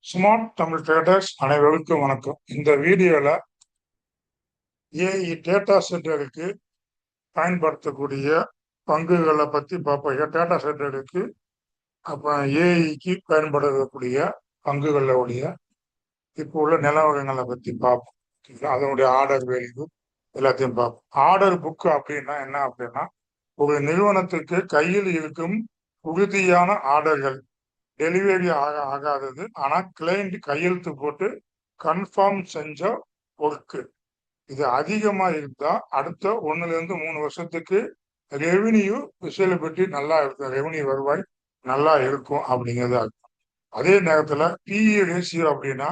Smart Tamil traders அனைவருக்கும் வணக்கம். இந்த வீடியோல ஏஐ டேட்டா சென்டருக்கு பயன்படுத்தக்கூடிய பங்குகளை பத்தி பார்ப்போம். டேட்டா சென்டருக்கு அப்புறம் ஏஐக்கு பயன்படுத்தக்கூடிய பங்குகளுடைய இப்போ உள்ள நிலவரங்களை பத்தி பார்ப்போம். அதனுடைய ஆர்டர் வேல்யூ எல்லாத்தையும் பார்ப்போம். ஆர்டர் புக் அப்படின்னா என்ன அப்படின்னா, ஒரு நிறுவனத்துக்கு கையில் இருக்கும் உறுதியான ஆர்டர்கள் டெலிவரி ஆகாதது, ஆனா கிளைண்ட் கையெழுத்து போட்டு கன்ஃபார்ம் செஞ்ச ஒர்க்கு. இது அதிகமா இருந்தா அடுத்த 1 to 3 வருஷத்துக்கு ரெவென்யூ விசிபிலிட்டி நல்லா இருக்கும், ரெவென்யூ வருவாய் நல்லா இருக்கும் அப்படிங்கிறது அர்த்தம். அதே நேரத்துல பிஇ ரேஷியோ அப்படின்னா,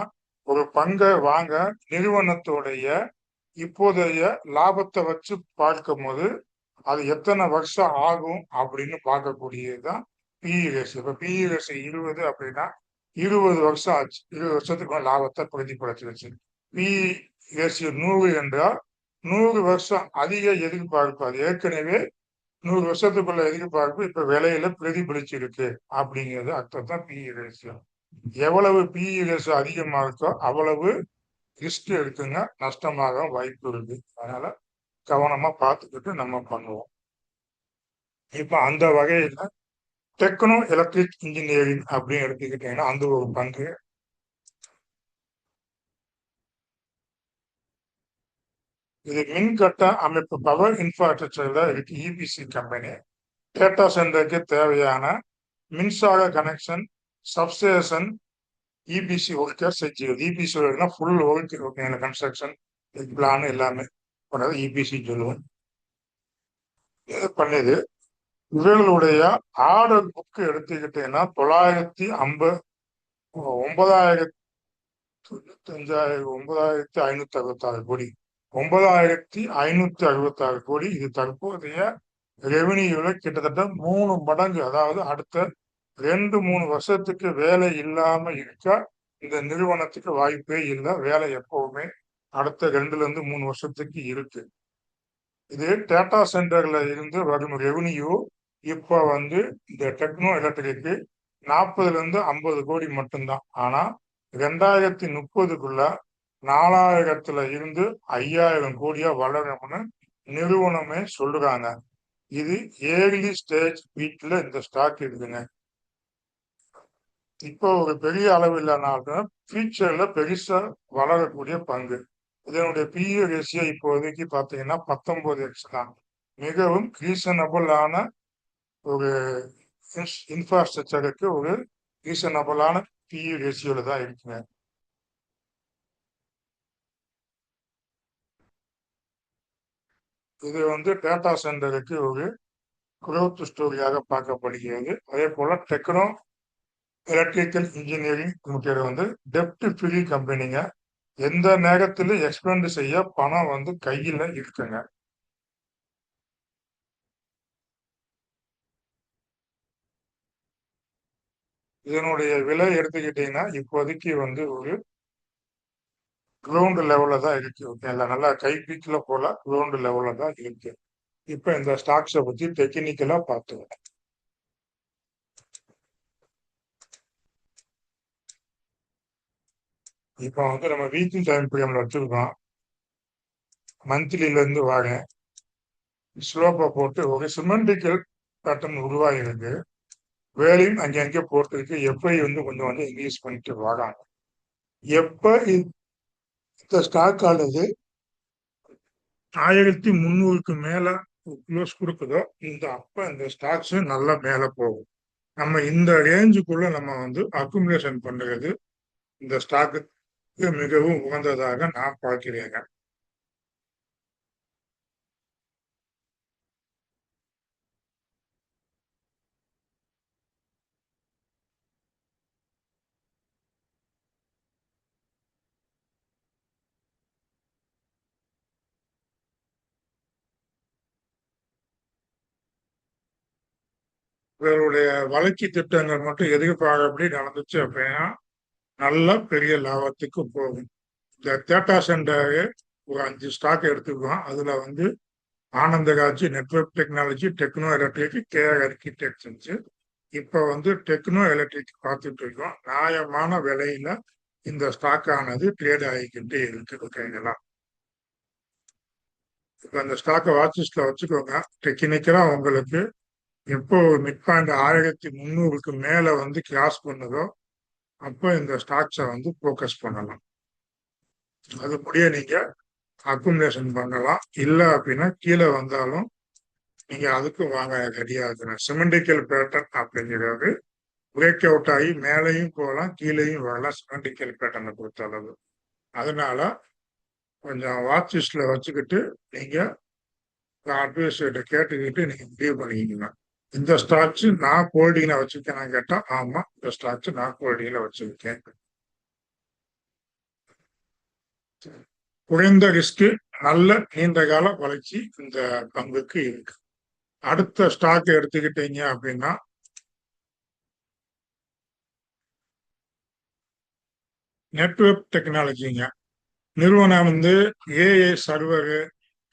ஒரு பங்கை வாங்க நிறுவனத்துடைய இப்போதைய லாபத்தை வச்சு பார்க்கும் போது அது எத்தனை வருஷம் ஆகும் அப்படின்னு பார்க்கக்கூடியதுதான் பிஇ ரேஷியோ. இப்ப பிஇ ரேஷியோ 20 அப்படின்னா 20 வருஷம் ஆச்சு, 20 வருஷத்துக்கு லாபத்தை பிரதிபலிச்சிருச்சு. பிஇ ரேஷியோ 100 என்றால் 100 வருஷம் அதிக எதிர்பார்ப்பு, அது ஏற்கனவே 100 வருஷத்துக்குள்ள எதிர்பார்ப்பு இப்ப விலையில பிரதிபலிச்சிருக்கு அப்படிங்கிறது அர்த்தம் தான் பிஇ ரேஷியோ. எவ்வளவு பிஇ ரேஷியோ அதிகமா இருக்கோ அவ்வளவு ரிஸ்க் எடுக்குங்க, நஷ்டமாக வாய்ப்பு இருக்கு. அதனால கவனமா பார்த்துக்கிட்டு நம்ம பண்ணுவோம். இப்ப அந்த வகையில டெக்னோ எலக்ட்ரிக் இன்ஜினியரிங் அப்படின்னு எடுத்துக்கிட்டீங்கன்னா அந்த ஒரு பங்கு. இது மின்கட்ட அமைப்பு, பவர் இன்ஃப்ராஸ்ட்ரக்சர்ல இருக்கு. இபிசி கம்பெனி டேட்டா சென்டருக்கு தேவையான மின்சார கனெக்ஷன், சப்ஸ்டேஷன், இபிசி ஒர்க்கர் செஞ்சு. இபிசி ஒர்க்னா ஃபுல் ஒர்க், ஓகேங்களா? கன்ஸ்ட்ரக்ஷன் பிளான் எல்லாமே பண்ணது இபிசி சொல்லுவோம். இது பண்ணுது. இவர்களுடைய ஆர்டர் புக் எடுத்துக்கிட்டீங்கன்னா 950 9,566 கோடி, 9,566 கோடி. இது தற்போதைய ரெவென்யூல கிட்டத்தட்ட 3 மடங்கு. அதாவது அடுத்த 2-3 வருஷத்துக்கு வேலை இல்லாம இருக்க இந்த நிறுவனத்துக்கு வாய்ப்பே இல்லை. வேலை எப்பவுமே அடுத்த 2-3 வருஷத்துக்கு இருக்கு. இது டேட்டா சென்டர்ல இருந்து வரும் ரெவென்யூ இப்ப இந்த டெக்னோ எலக்ட்ரிக்கு 40-50 கோடி மட்டும்தான். ஆனா 2030க்குள்ள 4000 இருந்து 5000 கோடியா வளரும்னு நிறுவனமே சொல்றாங்க. இது ஏர்லி ஸ்டேஜ் வீட்ல இந்த ஸ்டாக் இருக்குங்க. இப்போ ஒரு பெரிய அளவு இல்லைனாலும் ஃபியூச்சர்ல பெருசா வளரக்கூடிய பங்கு. இதனுடைய பிஇ ரேஷியோ இப்போதைக்கு பார்த்தீங்கன்னா 19x தான். மிகவும் ரீசனபிளான ஒரு இன்ஃப்ராஸ்ட்ரக்சருக்கு ஒரு ரீசனபிளான பிஇ ரேஷியோல தான் இருக்குங்க. இது டேட்டா சென்டருக்கு ஒரு குரோத் ஸ்டோரியாக பார்க்கப்படுகிறது. அதே போல டெக்னோ எலக்ட்ரிக்கல் இன்ஜினியரிங் லிமிடெட் டெப்ட் ஃப்ரீ கம்பெனிங்க. எந்த நேரத்திலும் எக்ஸ்பெண்ட் செய்ய பணம் கையில இருக்குங்க. இதனுடைய விலை எடுத்துக்கிட்டீங்கன்னா இப்போதைக்கு ஒரு கிரவுண்ட் லெவல்ல தான் இருக்கு, ஓகேங்களா? நல்லா கைப்பீக்கில போல கிரவுண்ட் லெவல்ல தான் இருக்கு. இப்ப இந்த ஸ்டாக்ஸை பத்தி டெக்னிக்கலா பார்த்துக்கலாம். இப்போ நம்ம வீக்லி டைம் ஃப்ரேம்ல வச்சிருக்கோம். மந்த்லில இருந்து வாங்க ஸ்லோப்பை போட்டு ஒரு சிமெண்ட்ரிக்கல் பேட்டர்ன் உருவாகிருக்கு. வேலையும் அங்கே போட்டுருக்கு. எப்பை கொஞ்சம் இன்க்ரீஸ் பண்ணிட்டு வராங்க. எப்ப இந்த ஸ்டாக் ஆனது 1300க்கு மேல க்ளோஸ் கொடுக்குதோ இந்த ஸ்டாக்ஸ் நல்லா மேல போகும். நம்ம இந்த ரேஞ்சுக்குள்ள நம்ம அக்குமுலேஷன் பண்றது இந்த ஸ்டாக்கு மிகவும் உகந்ததாக நான் பார்க்கிறேங்க. இவருடைய வளர்ச்சி திட்டங்கள் மட்டும் எதிர்பார்க்கப்படி நடந்துச்சு அப்படின்னா நல்ல பெரிய லாபத்துக்கு போகும். இந்த டேட்டா சென்டர் ஒரு 5 ஸ்டாக் எடுத்துக்குவோம். அதுல Anandraj, network technology, techno electric, KR architectures, இப்ப வந்து டெக்னோ எலக்ட்ரிக் பார்த்துட்டு இருக்கோம். நியாயமான விலையில இந்த ஸ்டாக் ஆனது ட்ரேட் ஆகிக்கிட்டே இருக்கு. ஓகேங்களா? இப்ப அந்த ஸ்டாக்கை வாட்சிஸ்ட்ல வச்சுக்கோங்க. டெக்னிக்கலா உங்களுக்கு எப்போ மிட் பாயிண்ட் 1300க்கு மேல வந்து கிராஸ் பண்ணுதோ அப்போ இந்த ஸ்டாக்ஸை வந்து ஃபோக்கஸ் பண்ணலாம். அது முடிய நீங்க அக்குமுலேஷன் பண்ணலாம். இல்லை அப்படின்னா கீழே வந்தாலும் நீங்க அதுக்கும் வாங்க ரெடியா இருக்கணும். சிமெண்டிக்கல் பேட்டர்ன் அப்படிங்கிறது பிரேக் அவுட் ஆகி மேலேயும் போகலாம், கீழேயும் வரலாம். சிமெண்டிக்கல் பேட்டர்னை பொறுத்த அளவு. அதனால கொஞ்சம் வாட்சிஸ்ட்ல வச்சுக்கிட்டு நீங்க அட்வைஸ்கிட்ட கேட்டுக்கிட்டு நீங்க முடிவு பண்ணிக்கீங்க. இந்த ஸ்டாக்ஸ் நான் ஹோல்டிங்ல வச்சிருக்கேன் கேட்டா ஆமா, இந்த ஸ்டாக்ஸ் நான் ஹோல்டிங்ல வச்சிருக்கேன். குறைந்த ரிஸ்க், நல்ல நீண்ட கால வளர்ச்சி இந்த பங்குக்கு இருக்கு. அடுத்த ஸ்டாக் எடுத்துக்கிட்டீங்க அப்படின்னா நெட்வொர்க் டெக்னாலஜிங்க. நிறுவனம் வந்து ஏஐ சர்வரு,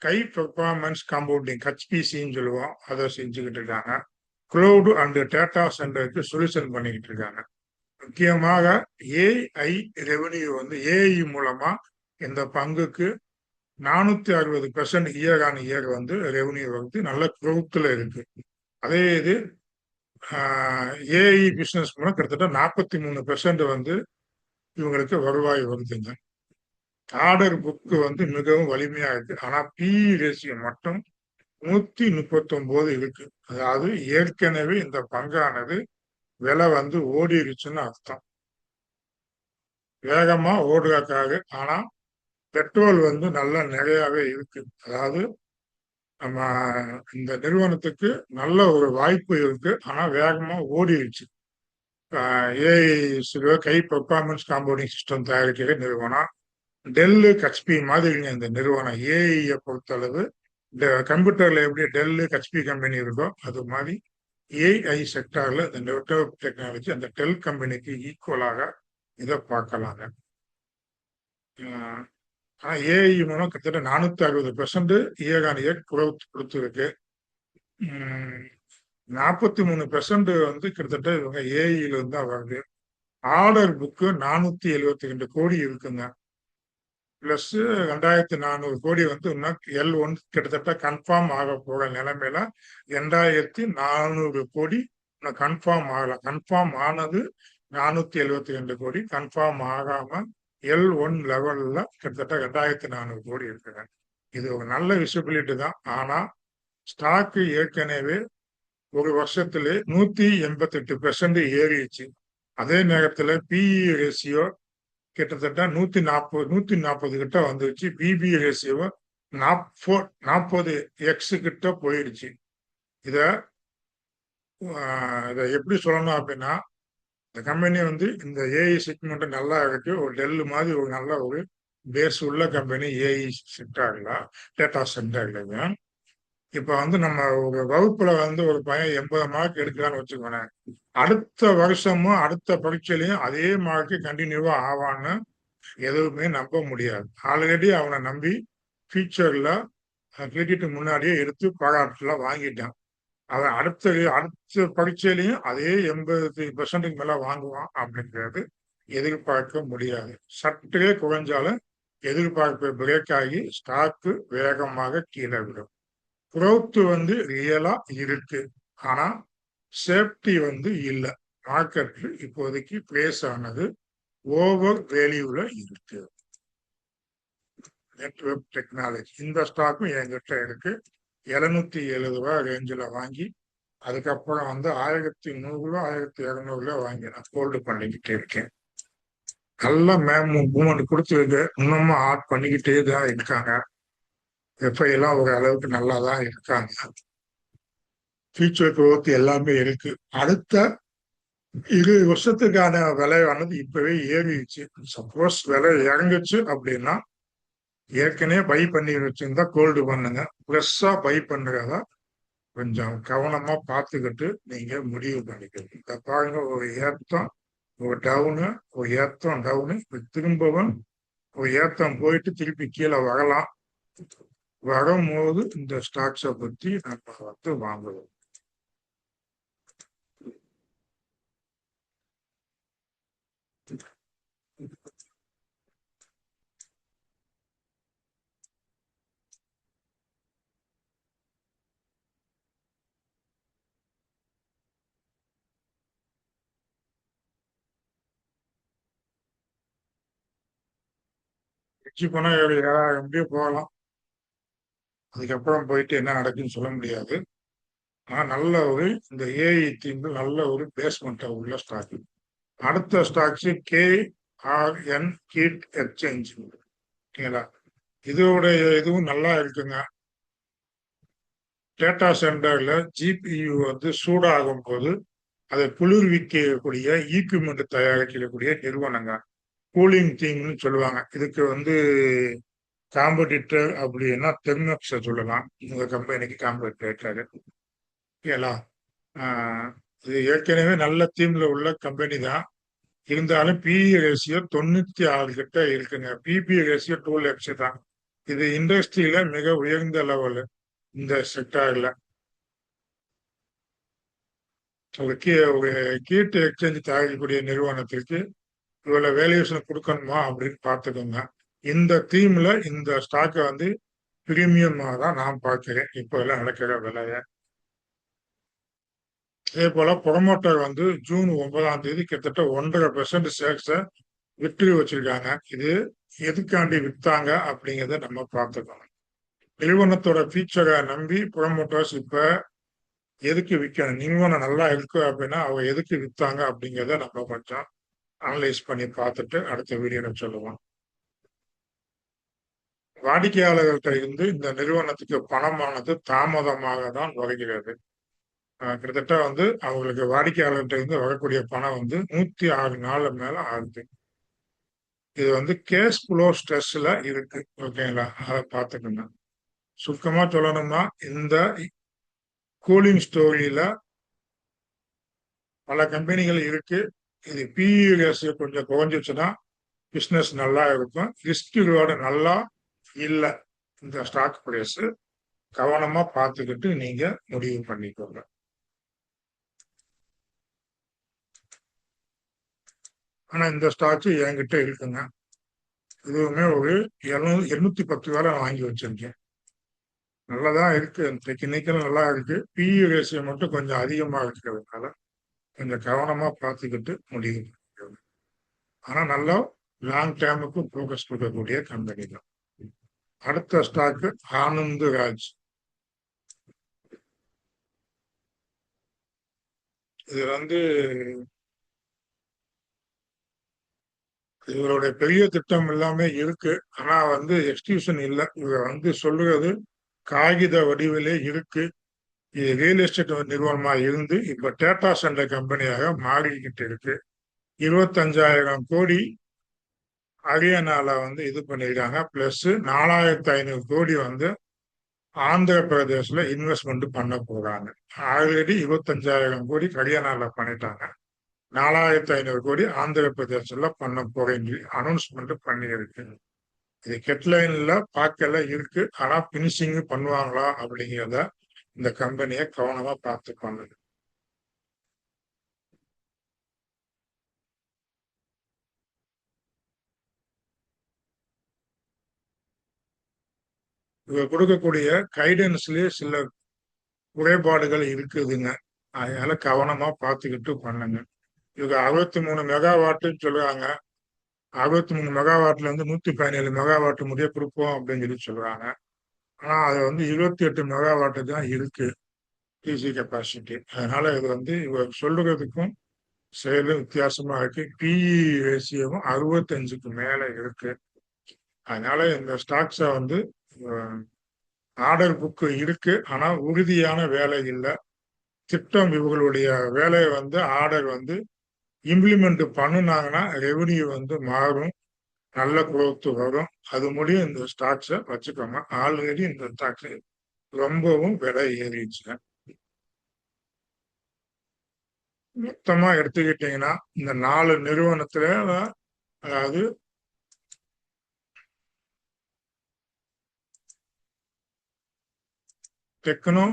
கை பெர்ஃபார்மன்ஸ் கம்ப்யூட்டிங் ஹெச்பிசின்னு சொல்லுவோம், அதை செஞ்சுக்கிட்டு இருக்காங்க. கிளவுடு அண்ட் டேட்டா சென்டருக்கு சொல்யூஷன் பண்ணிக்கிட்டு இருக்காங்க. முக்கியமாக ஏஐ ரெவன்யூ வந்து ஏஐ மூலமா இந்த பங்குக்கு 460% இயர் ஆன் இயர் வந்து ரெவன்யூ வந்து நல்ல குரோத்தில் இருக்கு. அதே இது ஏஐ பிசினஸ் மூலம் கிட்டத்தட்ட 43% வந்து இவங்களுக்கு வருவாய் வருதுங்க. ஆர்டர் புக்கு வந்து மிகவும் வலிமையா இருக்கு. ஆனா பிஇ ரேஷியோ மட்டும் 139 இருக்கு. அதாவது ஏற்கனவே இந்த பங்கானது விலை வந்து ஓடிருச்சுன்னு அர்த்தம். வேகமா ஓடுறதுக்காக. ஆனா பெட்ரோல் வந்து நல்லா நிறையாவே இருக்கு. அதாவது நம்ம இந்த நிறுவனத்துக்கு நல்ல ஒரு வாய்ப்பு இருக்கு. ஆனா வேகமா ஓடிருச்சு. ஏஐ கை பெர்ஃபார்மன்ஸ் காம்பவுண்டிங் சிஸ்டம் தயாரிக்கிற நிறுவனம். டெல்லு ஹெச்பி மாதிரிங்க இந்த நிறுவனம். ஏஐயை பொறுத்தளவு இந்த கம்ப்யூட்டர்ல எப்படி டெல்லு ஹெச்பி கம்பெனி இருக்கோ அது மாதிரி ஏஐ செக்டார்ல இந்த நெட்வொர்க் டெக்னாலஜி அந்த டெல் கம்பெனிக்கு ஈக்குவலாக இதை பார்க்கலாங்க. ஆனா ஏஐ மூலம் கிட்டத்தட்ட 460% இயர் ஆன் இயர் குரோத் கொடுத்துருக்கு. 43% வந்து கிட்டத்தட்ட இவங்க ஏஐல இருந்து தான் வருது. ஆர்டர் புக்கு 472 கோடி இருக்குங்க. பிளஸ் 2400 கோடி வந்து இன்னும் L1 கிட்டத்தட்ட கன்ஃபார்ம் ஆக போற நிலைமையில 2400 கோடி கன்ஃபார்ம் ஆகல. கன்ஃபார்ம் ஆனது 472 கோடி, கன்ஃபார்ம் ஆகாம L1 லெவல்ல கிட்டத்தட்ட 2400 கோடி இருக்குங்க. இது ஒரு நல்ல விசிபிலிட்டி தான். ஆனா ஸ்டாக்கு ஏற்கனவே ஒரு வருஷத்துல 188% ஏறிடுச்சு. அதே நேரத்துல பிஇ ரேஷியோ கிட்டத்தட்ட 140 கிட்ட வந்துருச்சு. பிபி ரேஷியோ 40x கிட்ட போயிடுச்சு. இத எப்படி சொல்லணும் அப்படின்னா இந்த கம்பெனி வந்து இந்த ஏஐ செக்மெண்ட் நல்லா இருக்கு. ஒரு டெல் மாதிரி ஒரு நல்ல ஒரு பேஸ் உள்ள கம்பெனி ஏஐ செக்டார்ல, டேட்டா சென்டர்லங்க. இப்ப வந்து நம்ம ஒரு வகுப்புல வந்து ஒரு பையன் 80 மார்க் எடுக்கலான்னு வச்சுக்கோங்க. அடுத்த வருஷமும் அடுத்த பரீட்சையிலையும் அதே மார்க்கு கண்டினியூவா ஆவான்னு எதுவுமே நம்ப முடியாது. ஆல்ரெடி அவனை நம்பி ஃபியூச்சர்ல கிரெடிட் முன்னாடியே எடுத்து பாராட்டுல வாங்கிட்டான். அவன் அடுத்த பரீட்சையிலையும் அதே 80% மேல வாங்குவான் அப்படிங்கிறது எதிர்பார்க்க முடியாது. சற்றே குறைஞ்சாலும் எதிர்பார்ப்பு பிரேக் ஆகி ஸ்டாக்கு வேகமாக கீழே விடும். குரோத் வந்து ரியலா இருக்கு. ஆனா சேஃப்டி வந்து இல்லை. மார்க்கெட் இப்போதைக்கு பிளேஸ் ஆனது ஓவர் வேல்யூல இருக்கு. நெட்வொர்க் டெக்னாலஜி இந்த ஸ்டாக்கும் என்கிட்ட இருக்கு. 770 ரேஞ்சில் வாங்கி அதுக்கப்புறம் வந்து 1100 1200 வாங்கி நான் ஹோல்டு பண்ணிக்கிட்டே இருக்கேன். நல்ல மூவ்மெண்ட் கொடுத்துருக்கு. இன்னமும் ஆட் பண்ணிக்கிட்டே தான் இருக்காங்க. எஃப்ஐ எல்லாம் ஒரு அளவுக்கு நல்லா தான் இருக்காங்க. ஃபியூச்சர் குரோத் எல்லாமே இருக்கு. அடுத்த 20 வருஷத்துக்கான விலையானது இப்பவே ஏறிடுச்சு. சப்போஸ் விலை இறங்குச்சு அப்படின்னா ஏற்கனவே பை பண்ணி வச்சிருந்தா கோல்டு பண்ணுங்க. ஃப்ரெஷ்ஷா பை பண்ணுறதா கொஞ்சம் கவனமா பார்த்துக்கிட்டு நீங்க முடிவு பண்ணிக்கணும். இந்த பாருங்க, ஒரு ஏத்தம் ஒரு டவுனு, ஒரு ஏத்தம் டவுனு, திரும்பவும் ஒரு ஏத்தம் போயிட்டு திருப்பி கீழே வரலாம். வரும்போது இந்த ஸ்டாக்ஸை பத்தி நம்ம வந்து வாங்குவோம். வச்சு போனா எப்படியோ போகலாம். அதுக்கப்புறம் போயிட்டு என்ன நடக்குன்னு சொல்ல முடியாது. ஆனா நல்ல ஒரு இந்த ஏஐ தீம்பு நல்ல ஒரு பேஸ்மெண்ட் உள்ள ஸ்டாக். அடுத்த ஸ்டாக்ஸ் KRN கீட் எக்ஸ்சேஞ்ச். ஓகேங்களா? இதோட இதுவும் நல்லா இருக்குங்க. டேட்டா சென்டர்ல ஜிபியு வந்து சூடாகும் போது அதை குளிர்விக்கக்கூடிய ஈக்குமெண்ட் தயாரிக்கக்கூடிய நிறுவனங்க. கூலிங் டீம்னு சொல்லுவாங்க. இதுக்கு வந்து காம்படிட்டர் அப்படின்னா தெர்மக்ஸை சொல்லலாம். இந்த கம்பெனிக்கு காம்படிட்டர். ஓகேங்களா? ஆஹ் இது ஏற்கனவே நல்ல தீம்ல உள்ள கம்பெனி தான். இருந்தாலும் பிஇ ரேஷியோ 96 கிட்ட இருக்குங்க. பிபி ரேஷியோ 2 தான். இது இண்டஸ்ட்ரியில மிக உயர்ந்த லெவல். இந்த செக்டார்ல ஒரு கீட்டு எக்ஸ்சேஞ்ச் தயாரிக்கக்கூடிய நிறுவனத்திற்கு இவ்வளவு வேல்யூஷன் கொடுக்கணுமா அப்படின்னு பார்த்துக்கோங்க. இந்த தீம்ல இந்த ஸ்டாக்கை வந்து பிரீமியமா தான் நான் பார்க்கிறேன் இப்போ எல்லாம் நடக்கிற விலைய. அதே போல ப்ரொமோட்டர் வந்து ஜூன் 9ஆம் தேதி கிட்டத்தட்ட 1.5% ஷேர்ஸை விற்று வச்சிருக்காங்க. இது எதுக்காண்டி வித்தாங்க அப்படிங்கிறத நம்ம பார்த்துக்கணும். நிறுவனத்தோட ஃபீச்சரை நம்பி ப்ரொமோட்டர்ஸ் இப்ப எதுக்கு விற்கணும், நிறுவனம் நல்லா இருக்கு அப்படின்னா அவங்க எதுக்கு வித்தாங்க அப்படிங்கிறத நம்ம கொஞ்சம் அனலைஸ் பண்ணி பார்த்துட்டு அடுத்த வீடியோல சொல்லுவோம். வாடிக்கையாளர்கள்ட்ட இருந்து இந்த நிறுவனத்துக்கு பணமானது தாமதமாக தான் வருகிறது. கிட்டத்தட்ட வந்து அவங்களுக்கு வாடிக்கையாளர்கிட்ட இருந்து வரக்கூடிய பணம் வந்து 106 நாள் மேல ஆகுது. இது வந்து கேஷ் ஃப்ளோ ஸ்ட்ரெஸ்ல இருக்கு. ஓகேங்களா? அதை பார்த்துக்கணும். சுருக்கமா சொல்லணும்னா இந்த கூலிங் ஸ்டோரியில பல கம்பெனிகள் இருக்கு. இது பிஇ ரேஷியோ கொஞ்சம் குறைஞ்சிச்சுன்னா பிஸ்னஸ் நல்லா இருக்கும். ரிஸ்க் ரிவார்டு நல்லா இல்லை. இந்த ஸ்டாக் பிரைஸ் கவனமா பார்த்துக்கிட்டு நீங்க முடிவு பண்ணிக்கோங்க. ஆனா இந்த ஸ்டாக் என்கிட்ட இருக்குங்க. இதுவுமே ஒரு 210 வேலை நான் வாங்கி வச்சிருக்கேன். நல்லதான் இருக்கு. டெக்னிக்கல் நல்லா இருக்கு. பிஇ ரேஷியோ மட்டும் கொஞ்சம் அதிகமா இருக்கிறதுனால கொஞ்சம் கவனமா பார்த்துக்கிட்டு முடிவு பண்ணிக்கோங்க. ஆனா நல்லா லாங் டேர்முக்கு போக்கஸ் கொடுக்கக்கூடிய கம்பெனி தான். அடுத்த ஸ்டாக் ஆனந்த் ராஜ். இது வந்து இவருடைய பெரிய திட்டம் எல்லாமே இருக்கு. ஆனா வந்து எக்ஸ்கியூஷன் இல்லை. இவர் வந்து சொல்லுறது காகித வடிவிலே இருக்கு. இது ரியல் எஸ்டேட் நிறுவனமா இருந்து இப்ப டேட்டா சென்டர் கம்பெனியாக மாறிக்கிட்டு இருக்கு. 25,000 கோடி ஹரியானால வந்து இது பண்ணியிருக்காங்க. பிளஸ் 4,500 கோடி வந்து ஆந்திர பிரதேஷ்ல இன்வெஸ்ட்மெண்ட் பண்ண போறாங்க. ஆல்ரெடி 25,000 கோடி ஹரியானால பண்ணிட்டாங்க. 4,500 கோடி ஆந்திர பிரதேசத்துல பண்ண போறேன்னு அனௌன்ஸ்மெண்ட் பண்ணியிருக்கு. இது ஹெட்லைன்ல பார்க்கல இருக்கு. ஆனா பினிஷிங் பண்ணுவாங்களா அப்படிங்கிறத இந்த கம்பெனியை கவனமா பார்த்து பண்ணுது. இவங்க கொடுக்கக்கூடிய கைடன்ஸ்லயே சில குறைபாடுகள் இருக்குதுங்க. அதனால கவனமா பார்த்துக்கிட்டு பண்ணுங்க. இவங்க 63 மெகாவாட்டுன்னு சொல்லுவாங்க. 63 மெகாவாட்ல இருந்து 117 மெகாவாட் முடிய கொடுப்போம் அப்படின்னு சொல்றாங்க. ஆனா அது வந்து 28 மெகாவாட்டு தான் இருக்கு டிசி கெப்பாசிட்டி. அதனால இது வந்து இவர் சொல்லுறதுக்கும் செயலும் வித்தியாசமா இருக்கு. பிஇ ரேசியோவும் 65க்கு மேல இருக்கு. அதனால இந்த ஸ்டாக்ஸை வந்து ஆர்டர் புக்கு இருக்கு. ஆனா உறுதியான வேலை இல்லை. திட்டம் இவங்களுடைய வேலையை வந்து ஆர்டர் வந்து இம்ப்ளிமெண்ட் பண்ணுனாங்கன்னா ரெவன்யூ வந்து மாறும். நல்ல குரோத் வரும். அது முடியும் இந்த ஸ்டாக்ஸை வச்சுக்கோங்க. ஆல்ரெடி இந்த ஸ்டாக்ஸ் ரொம்பவும் விலை ஏறிடுச்சு. மொத்தமா எடுத்துக்கிட்டீங்கன்னா இந்த 4 நிறுவனத்துல அதாவது டெக்னோ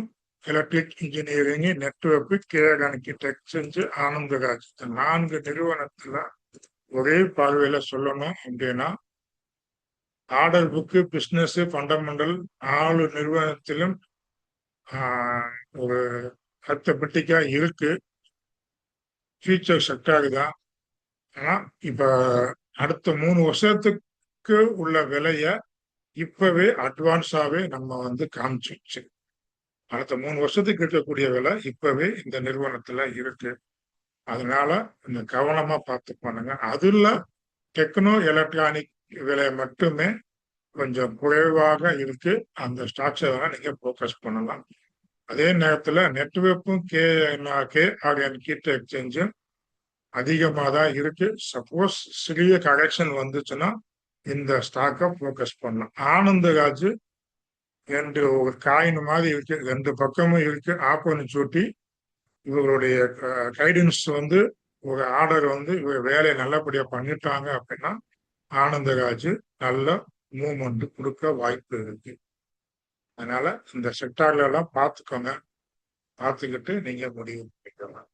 எலக்ட்ரிக் இன்ஜினியரிங், நெட்வொர்க், கேரகணிக்கு டெக்ஸ்சேஞ்ச், ஆனந்தராஜ், இந்த 4 நிறுவனத்துல ஒரே பார்வையில சொல்லணும் அப்படின்னா ஆர்டர் புக்கு, பிசினஸ், ஃபண்டமெண்டல் 4 நிறுவனத்திலும் ஒரு அர்த்தபெட்டிக்கா இருக்கு. ஃபியூச்சர் செக்டார் தான். ஆனா இப்ப அடுத்த 3 வருஷத்துக்கு உள்ள விலைய இப்பவே அட்வான்ஸாவே நம்ம வந்து காமிச்சிருச்சு. அடுத்த 3 வருஷத்துக்கு இருக்கக்கூடிய விலை இப்பவே இந்த நிறுவனத்துல இருக்கு. அதனால கொஞ்சம் கவனமா பார்த்து பண்ணுங்க. அதுல டெக்னோ எலக்ட்ரானிக் விலை மட்டுமே கொஞ்சம் குறைவாக இருக்கு. அந்த ஸ்டாக்ஸை வேணா நீங்க போக்கஸ் பண்ணலாம். அதே நேரத்துல நெட்வொர்க்கும் கேஆர்என் கிட்ட எக்ஸ்சேஞ்சும் அதிகமாக தான் இருக்கு. சப்போஸ் சிறிய கரெக்ஷன் வந்துச்சுன்னா இந்த ஸ்டாக்கை போக்கஸ் பண்ணலாம். ஆனந்தராஜ் ரெண்டு ஒரு காயின் மாதிரி இருக்கு, 2 பக்கமும் இருக்கு. ஆப்பர்ச்சுனிட்டி இவங்களுடைய கைடன்ஸ் வந்து ஒரு ஆர்டர் வந்து இவர் வேலையை நல்லபடியா பண்ணிட்டாங்க அப்படின்னா ஆனந்தராஜ் நல்ல மூவ்மெண்ட் கொடுக்க வாய்ப்பு இருக்கு. அதனால இந்த செக்டார்ல எல்லாம் பார்த்துக்கோங்க, பார்த்துக்கிட்டு நீங்க முடிவு பண்ணிக்கலாம்.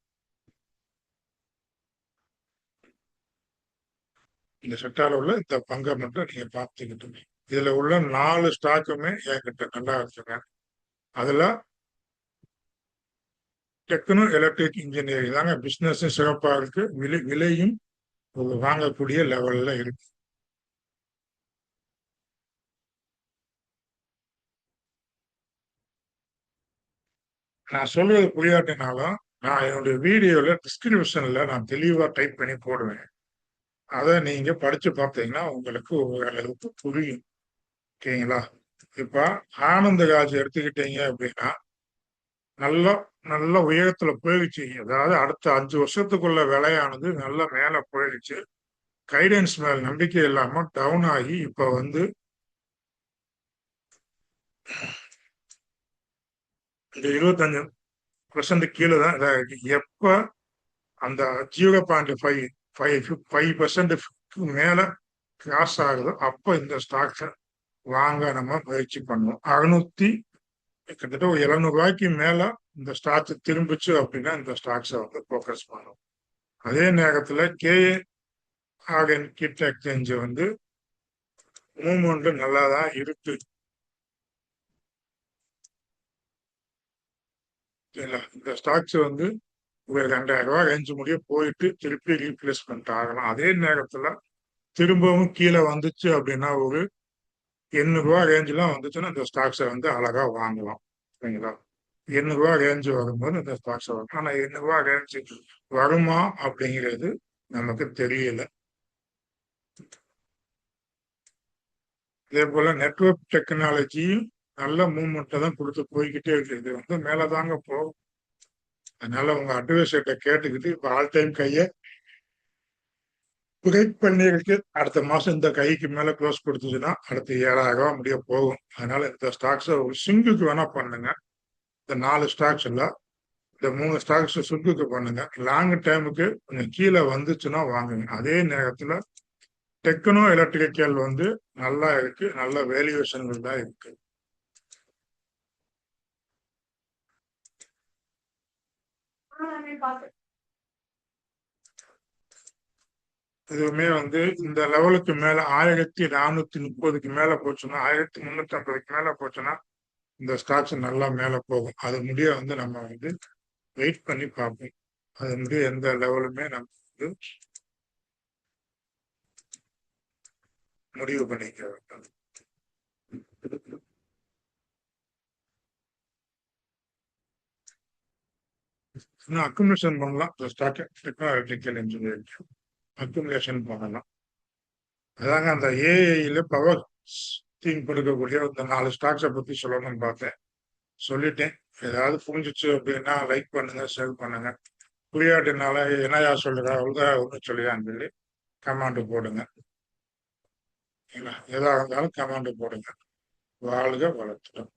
இந்த செக்டார்ல உள்ள இந்த பங்கை மட்டும் நீங்க பார்த்துக்கிட்டு, இதுல உள்ள 4 ஸ்டாக்குமே என்கிட்ட நல்லா இருக்குங்க. அதுல டெக்னோ எலக்ட்ரிக் இன்ஜினியரிங் தாங்க பிசினஸ் சிறப்பா இருக்கு. விலையும் வாங்கக்கூடிய லெவல்ல இருக்கு. நான் சொல்றது புரியாட்டினாலும் நான் என்னுடைய வீடியோல டிஸ்கிரிப்ஷன்ல நான் தெளிவா டைப் பண்ணி போடுவேன். அதை நீங்க படிச்சு பார்த்தீங்கன்னா உங்களுக்கு ஓரளவுக்கு புரியும். ஓகேங்களா? இப்ப ஆனந்தராஜ் எடுத்துக்கிட்டீங்க அப்படின்னா நல்ல நல்ல உயரத்துல போயிடுச்சு. அதாவது அடுத்த 5 வருஷத்துக்குள்ள விலையானது நல்ல மேல போயிடுச்சு. கைடன்ஸ் மேல நம்பிக்கை இல்லாம டவுன் ஆகி இப்ப வந்து இந்த 25% கீழே தான் இதாயிருக்கு. எப்ப அந்த 0.5% மேல கிராஸ் ஆகுதோ அப்ப இந்த ஸ்டாக்ஸை வாங்க நம்ம முயற்சி பண்ணுவோம். 600 கிட்டத்தட்ட ஒரு 700 ரூபாய்க்கு மேல இந்த ஸ்டாக்ஸ் திரும்பிச்சு அப்படின்னா இந்த ஸ்டாக்ஸை வந்து போக்கஸ் பண்ணும். அதே நேரத்துல கேஆர்என் கிட் எக்ஸ்சேஞ்ச் வந்து மூவ்மெண்ட் நல்லா தான் இருக்கு. இந்த ஸ்டாக்ஸ் வந்து ஒரு 2000 ரூபாய் ரேஞ்சு முடிய போயிட்டு திருப்பி ரீப்ளேஸ்மெண்ட் ஆகலாம். அதே நேரத்துல திரும்பவும் கீழே வந்துச்சு அப்படின்னா ஒரு 800 ரூபாய் ரேஞ்செலாம் வந்துச்சுன்னா இந்த ஸ்டாக்ஸை வந்து அழகா வாங்கலாம். சரிங்களா? 800 ரூபாய் ரேஞ்சு வரும்போது இந்த ஸ்டாக்ஸை வாங்கலாம். ஆனால் 800 ரூபாய் ரேஞ்சு வருமா அப்படிங்கிறது நமக்கு தெரியல. இதே போல நெட்வொர்க் டெக்னாலஜியும் நல்ல மூவ்மெண்ட்டை தான் கொடுத்து போய்கிட்டே இருக்கு. இது வந்து மேலதாங்க போகும். அதனால உங்க அட்வைசர்கிட்ட கேட்டுக்கிட்டு இப்போ ஆல் டைம் கையை பிரேக் பண்ணிருக்கு. அடுத்த மாசம் இந்த கைக்கு மேல க்ளோஸ் கொடுத்துச்சுன்னா அடுத்து 7000 ரூபாய் முடிய போகும். அதனால இந்த ஸ்டாக்ஸை ஒரு சிங்குக்கு வேணா பண்ணுங்க. இந்த 4 ஸ்டாக்ஸ் இல்ல, இந்த 3 ஸ்டாக்ஸ் சுங்குக்கு பண்ணுங்க. லாங் டைமுக்கு கொஞ்சம் கீழே வந்துச்சுன்னா வாங்குங்க. அதே நேரத்துல டெக்னோ எலக்ட்ரிக்கல் வந்து நல்லா இருக்கு, நல்ல வேல்யூவேஷன்கள் தான் இருக்கு. இதுவுமே வந்து இந்த லெவலுக்கு மேல 1430க்கு மேல போச்சுன்னா 1350க்கு மேல போச்சுன்னா இந்த ஸ்டாக்ஸ் நல்லா மேல போகும். அது முடிய வந்து நம்ம வந்து வெயிட் பண்ணி பார்ப்போம். அது முடிய எந்த லெவலுமே நம்ம வந்து முடிவு பண்ணிக்க வேண்டும். இன்னும் அக்குமுலேஷன் பண்ணலாம். Stock techno electrical engineering accumulation பண்ணலாம். அதாங்க அந்த ஏஐல பவர் தீம் கொடுக்கக்கூடிய இந்த 4 ஸ்டாக்ஸை பத்தி சொல்லணும்னு பார்த்தேன், சொல்லிட்டேன். ஏதாவது புரிஞ்சிச்சு அப்படின்னா லைக் பண்ணுங்க, ஷேர் பண்ணுங்க. புரியாட்டினால என்னையா சொல்லுறா அவ்வளோதான் ஒன்றும் சொல்லியான்னு சொல்லி கமாண்டு போடுங்க. எதாக இருந்தாலும் கமாண்டு போடுங்க. வாழ்க வளர்த்துடும்.